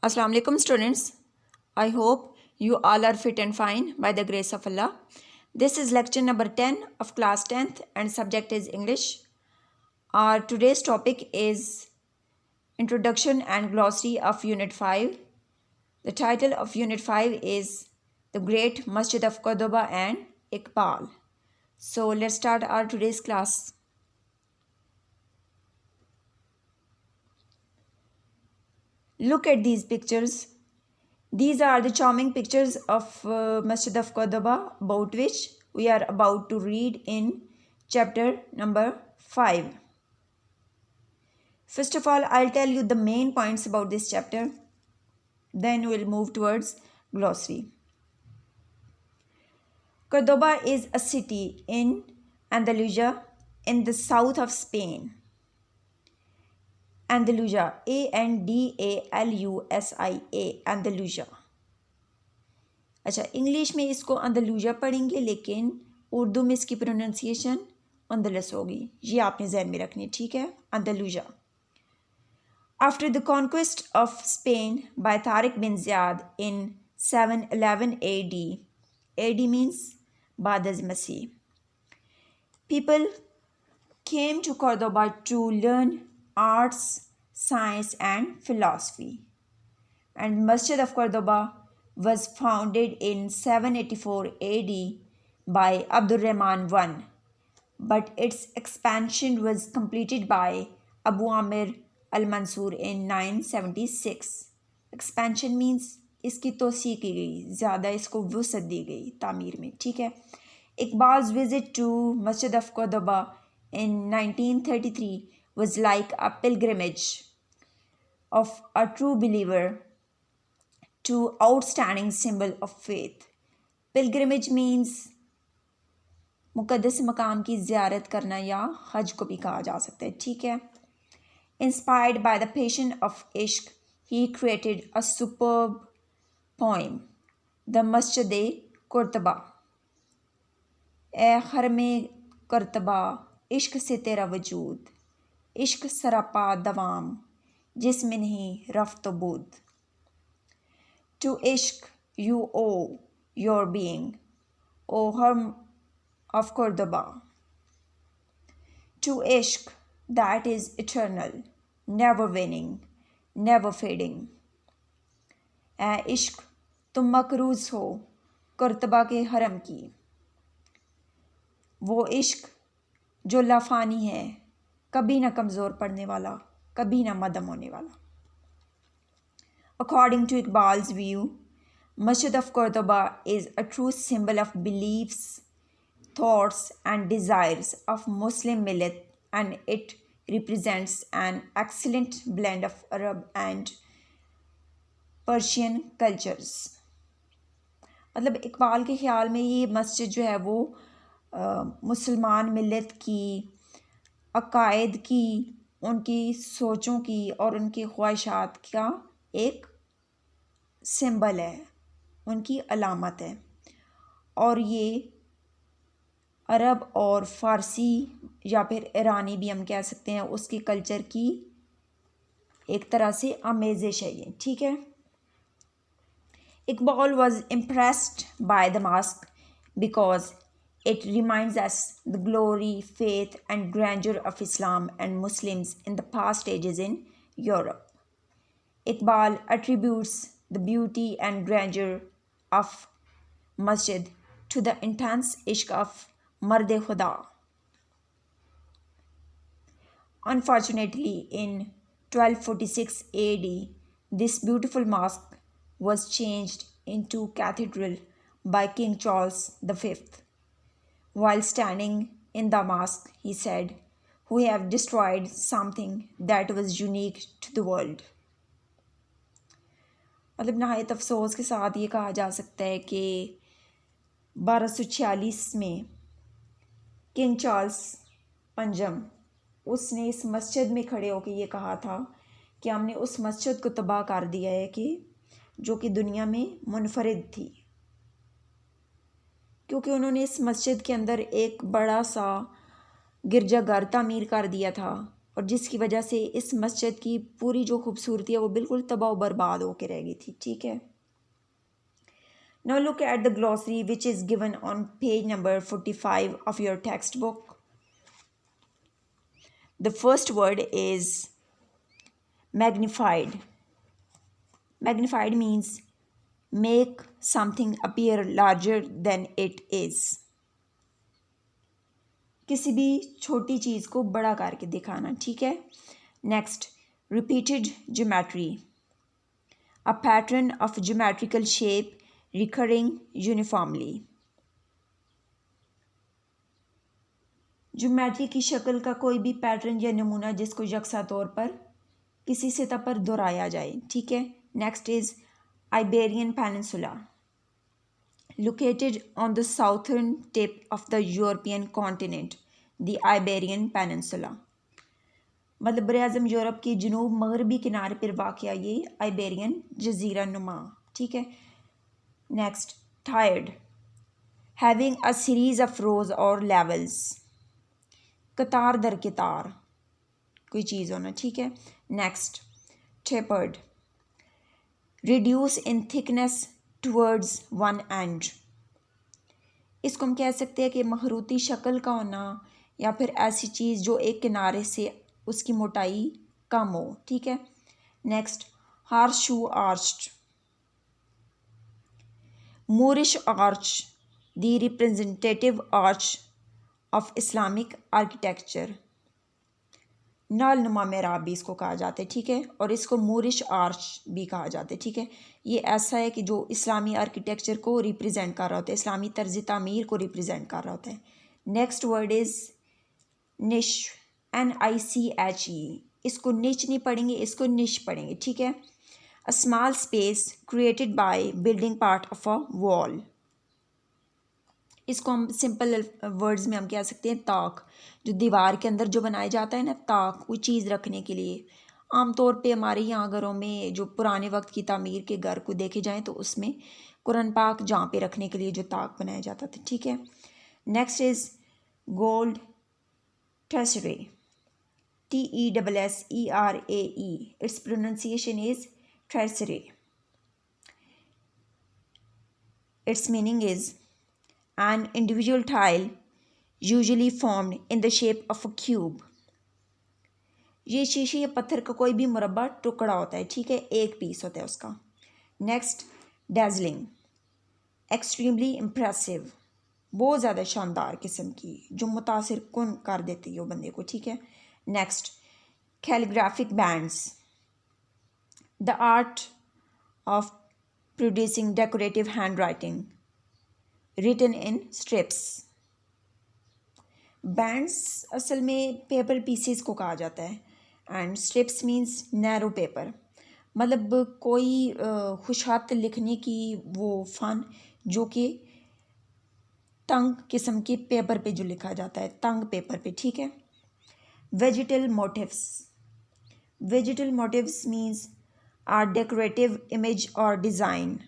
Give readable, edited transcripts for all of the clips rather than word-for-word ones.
Assalamu alaikum students. I hope you all are fit and fine by the grace of Allah. This is lecture number 10 of class 10th and subject is English. Our today's topic is Introduction and Glossary of Unit 5. The title of Unit 5 is The Great Masjid of Cordoba and Iqbal. So let's start our today's class. Look at these pictures. These are the charming pictures of Masjid of Cordoba, about which we are about to read in chapter number 5. First of all, I'll tell you the main points about this chapter. Then we'll move towards glossary. Cordoba is a city in Andalusia in the south of Spain. Andalusia, Andalusia, Andalusia. अच्छा, English में इसको अंदलूजा पढ़ेंगे, लेकिन उर्दू में इसकी pronunciation अंदलस होगी। ये आपने ज़हन में रखनी, ठीक है? अंदलूजा. After the conquest of Spain by Tariq bin Ziyad in 711 AD, AD means बाद अज़ मसीह, people came to Cordoba to learn arts, science and philosophy. And Masjid of Cordoba was founded in 784 AD by Abdul Rahman I, but its expansion was completed by Abu Amir al-Mansur in 976. Expansion means इसकी तोसी की गई, ज़्यादा इसको वुसअत दी गई तामीर में, ठीक है? Iqbal's visit to Masjid of Cordoba in 1933 was like a pilgrimage of a true believer to outstanding symbol of faith. Pilgrimage means मुक़द्दस मकाम की ज़ियारत करना या हज को भी कहा जा सकता है, ठीक है? Inspired by the passion of Ishq, he created a superb poem, the Masjid-e-Cordoba. ए खरमे करतबा इश्क से तेरा वजूद, इश्क सरापा दवाम जिसमें नहीं रफ्त बुद. To ishq you owe your being, O harm of Cordoba. To ishq that is eternal, never waning, never fading. ए इश्क तुम मकरूज हो करतबा के हरम की, वो इश्क जो लाफानी है, कभी ना कमज़ोर पड़ने वाला, कभी ना मदम होने वाला. According to Iqbal's view, Masjid of Cordoba is a true symbol of beliefs, thoughts and desires of Muslim millet, and it represents an excellent blend of Arab and Persian cultures. मतलब इकबाल के ख़्याल में ये मस्जिद जो है वो मुसलमान मिलत की अकायद की, उनकी सोचों की और उनकी ख्वाहिशात का एक सिंबल है, उनकी अलामत है. और ये अरब और फ़ारसी या फिर ईरानी भी हम कह सकते हैं, उसके कल्चर की एक तरह से आमेज़िश है ये, ठीक है? Iqbal was impressed by the mosque because it reminds us the glory, faith and grandeur of Islam and Muslims in the past ages in Europe. Iqbal attributes the beauty and grandeur of Masjid to the intense ishq of Mard Khuda. Unfortunately, in 1246 AD, this beautiful mosque was changed into cathedral by King Charles V. While standing in the mosque, he said, "We have destroyed something that was unique to the world." मतलब नहायत अफसोस के साथ ये कहा जा सकता है कि 1246 में किंग चार्ल्स पंजम उसने इस मस्जिद में खड़े होकर ये कहा था कि हमने उस मस्जिद को तबाह कर दिया है कि जो कि दुनिया में मुनफरिद थी, क्योंकि उन्होंने इस मस्जिद के अंदर एक बड़ा सा गिरजाघर तामीर कर दिया था और जिसकी वजह से इस मस्जिद की पूरी जो खूबसूरती है वो बिल्कुल तबाह बर्बाद होकर रह गई थी, ठीक है। Now look at the glossary which is given on page number 45 of your textbook. The first word is magnified. Magnified means make something appear larger than it is. किसी भी छोटी चीज़ को बड़ा करके दिखाना, ठीक है। Next, repeated geometry, a pattern of geometrical shape recurring uniformly. Geometry की शक्ल का कोई भी पैटर्न या नमूना जिसको यकसा तौर पर किसी सतह पर दोहराया जाए, ठीक है। Next is Iberian peninsula, located on the southern tip of the European continent, the Iberian Peninsula. मतलब बरआज़म यूरोप के जनूब मगरबी किनारे पर वाक़या ये आइबेरियन जजीरा नुमा, ठीक है। Next, tired, having a series of रोज और लेवल्स, कतार दर कतार कोई चीज़ होना, ठीक है। Next, tapered, reduce in thickness towards one and. इसको हम कह सकते हैं कि मखरूती शक्ल का होना या फिर ऐसी चीज़ जो एक किनारे से उसकी मोटाई कम हो, ठीक है। Next, harsh shoe arched, Moorish arch, the representative arch of Islamic architecture. नाल नुमा मेहराब भी इसको कहा जाता है, ठीक है। और इसको मूरिश आर्च भी कहा जाता है, ठीक है। ये ऐसा है कि जो इस्लामी आर्किटेक्चर को रिप्रेजेंट कर रहा होता है, इस्लामी तर्ज तामीर को रिप्रेजेंट कर रहा होता है। नेक्स्ट वर्ड इज़ निश, NICHE। इसको निच नहीं पढ़ेंगे, इसको निश पढ़ेंगे, ठीक है। A small space created by building part of a wall. इसको हम सिंपल वर्ड्स में हम कह सकते हैं ताक, जो दीवार के अंदर जो बनाया जाता है ना, ताक, कोई चीज़ रखने के लिए। आमतौर पे हमारे यहाँ घरों में जो पुराने वक्त की तामीर के घर को देखे जाएं तो उसमें कुरान पाक जहाँ पे रखने के लिए जो ताक बनाया जाता था, ठीक है। Next is gold tesserae, TESSERAE। Its pronunciation is tesserae. Its meaning is an individual tile usually formed in the shape of a cube। ये शीशे या पत्थर का कोई भी मुरब्बा टुकड़ा होता है, ठीक है, एक पीस होता है उसका। नेक्स्ट, dazzling, extremely impressive, बहुत ज़्यादा शानदार किस्म की, जो मुतासिर कुन कर देती है वो बंदे को, ठीक है। Next, calligraphic bands, the art of producing decorative handwriting written in strips। Bands असल में पेपर पीसेस को कहा जाता है and strips means narrow paper. मतलब कोई खुशात लिखने की वो फ़न जो कि तंग किस्म के पेपर पे जो लिखा जाता है, तंग पेपर पे, ठीक है। Vegetal motifs, vegetal motifs means are decorative image और design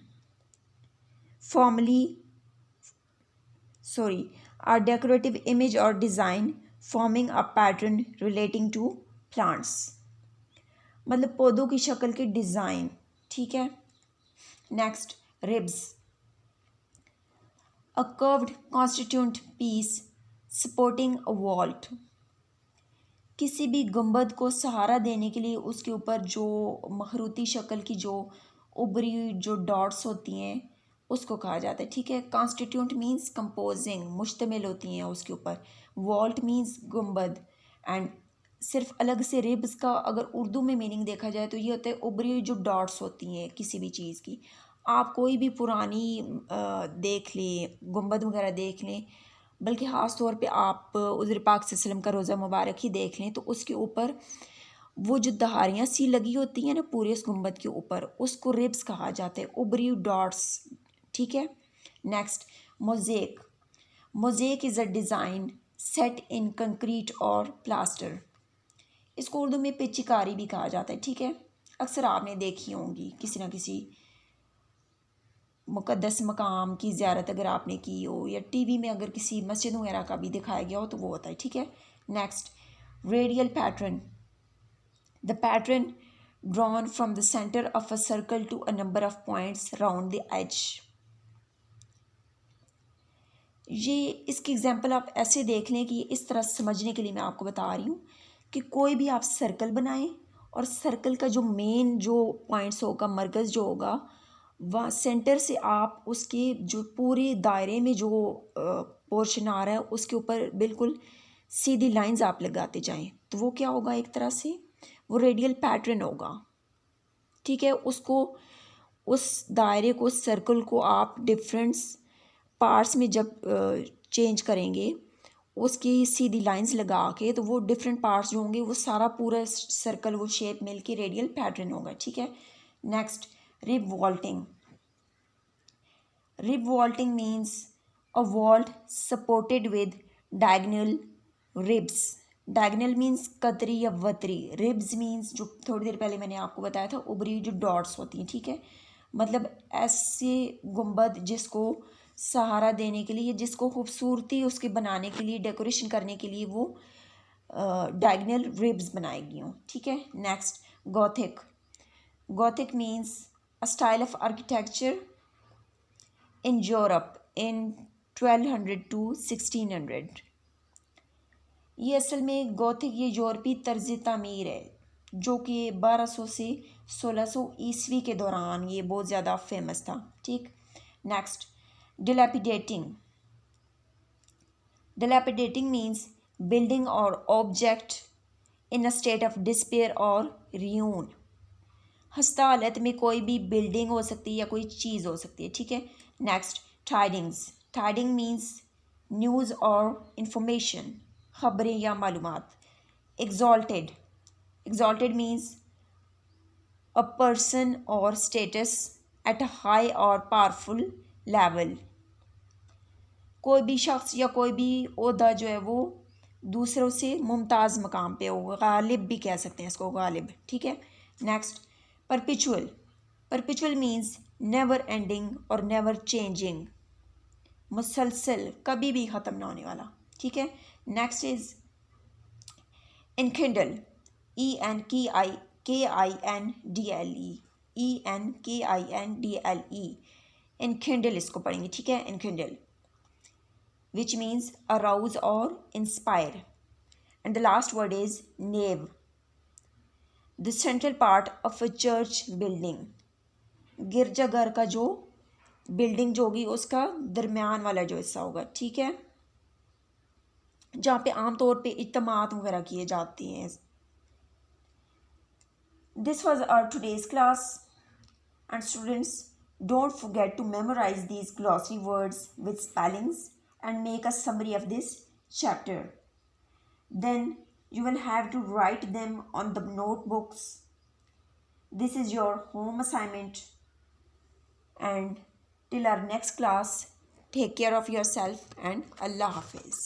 a decorative image or design forming a pattern relating to plants। मतलब पौधों की शक्ल के डिज़ाइन, ठीक है। Next, ribs, a curved constituent piece supporting a vault। किसी भी गुंबद को सहारा देने के लिए उसके ऊपर जो मखरूती शक्ल की जो उभरी जो डॉट्स होती हैं उसको कहा जाता है, ठीक है। कॉन्स्टिट्यूंट मींस कंपोजिंग, मुश्तमिल होती हैं उसके ऊपर। वॉल्ट मींस गुंबद। एंड सिर्फ अलग से रिब्स का अगर उर्दू में मीनिंग देखा जाए तो ये होता है उभरी जो डॉट्स होती हैं किसी भी चीज़ की। आप कोई भी पुरानी देख लें, गुंबद वगैरह देख लें, बल्कि ख़ास तौर पे आप हुज़ूर पाक सल्लल्लाहु अलैहि वसल्लम का रोज़ा मुबारक ही देख लें तो उसके ऊपर वो जो दहारियाँ सी लगी होती हैं ना पूरे उस गुंबद के ऊपर, उसको रिब्स कहा जाता है, उभरी डॉट्स, ठीक है। Next, mosaic, mosaic is a design set in concrete और प्लास्टर। इसको उर्दू में पेचिकारी भी कहा जाता है, ठीक है। अक्सर आपने देखी होंगी किसी ना किसी मुक़द्दस मकाम की ज़ियारत अगर आपने की हो या टीवी में अगर किसी मस्जिद वगैरह का भी दिखाया गया हो तो वो होता है, ठीक है। Next, radial pattern, The pattern drawn from the center of a circle to a number of points round the edge. ये इसकी एग्जांपल आप ऐसे देख लें कि इस तरह समझने के लिए मैं आपको बता रही हूँ कि कोई भी आप सर्कल बनाएं और सर्कल का जो मेन जो पॉइंट्स होगा, मरकज़ जो होगा, वह सेंटर से आप उसके जो पूरे दायरे में जो पोर्शन आ रहा है उसके ऊपर बिल्कुल सीधी लाइंस आप लगाते जाएं, तो वो क्या होगा, एक तरह से वो रेडियल पैटर्न होगा। ठीक है, उसको उस दायरे को, सर्कल को आप डिफरेंट पार्ट्स में जब चेंज करेंगे, उसकी सीधी लाइंस लगा के, तो वो डिफरेंट पार्ट्स जो होंगे वो सारा पूरा सर्कल वो शेप मिल के रेडियल पैटर्न होगा। ठीक है, next rib vaulting. Rib vaulting means a vault supported with diagonal ribs. Diagonal means कतरी या वतरी, रिब्स मीन्स जो थोड़ी देर पहले मैंने आपको बताया था उभरी जो डॉट्स होती हैं। ठीक है, मतलब ऐसे गुंबद जिसको सहारा देने के लिए, जिसको खूबसूरती उसके बनाने के लिए, डेकोरेशन करने के लिए वो डायगनल रिब्स बनाई गई हों। ठीक है, next Gothic. Gothic means a style of architecture in Europe in 1200 to 1600। ये असल में गॉथिक ये यूरोपी तर्ज तामीर है जो कि 1200 से 1600 ईस्वी के दौरान ये बहुत ज़्यादा फेमस था। ठीक, नेक्स्ट डिलैपिडेटिंग। डिलैपिडेटिंग मीन्स बिल्डिंग और object in a state of despair और रियून। हस्ता हालत में कोई भी बिल्डिंग हो सकती है या कोई चीज़ हो सकती है। ठीक है, next tidings. Tidying means news और इंफॉर्मेशन, खबरें या मालूमात। Exalted. Exalted means a person और स्टेटस एट अ हाई और पावरफुल लेवल। कोई भी शख्स या कोई भी ओहदा जो है वो दूसरों से मुमताज़ मकाम पे हो, गालिब भी कह सकते हैं इसको, गालिब। ठीक है, next perpetual. Perpetual means never ending और नेवर चेंजिंग, मुसलसल, कभी भी ख़त्म ना होने वाला। ठीक है, नेक्स्ट इज इनकिंडल। ENKINDLE। इनकिंडल इसको पढ़ेंगे। ठीक है, इनकिंडल which means arouse or inspire. And the last word is nave, the central part of a church building। गिरजाघर का जो बिल्डिंग जो होगी उसका दरमियान वाला जो हिस्सा होगा। ठीक है, जहाँ पे आमतौर पे इज्तिमात वगैरह किए जाती हैं। This was our today's class, and students, don't forget to memorize these glossary words with spellings and make a summary of this chapter. Then you will have to write them on the notebooks. This is your home assignment, and till our next class, take care of yourself and Allah Hafiz.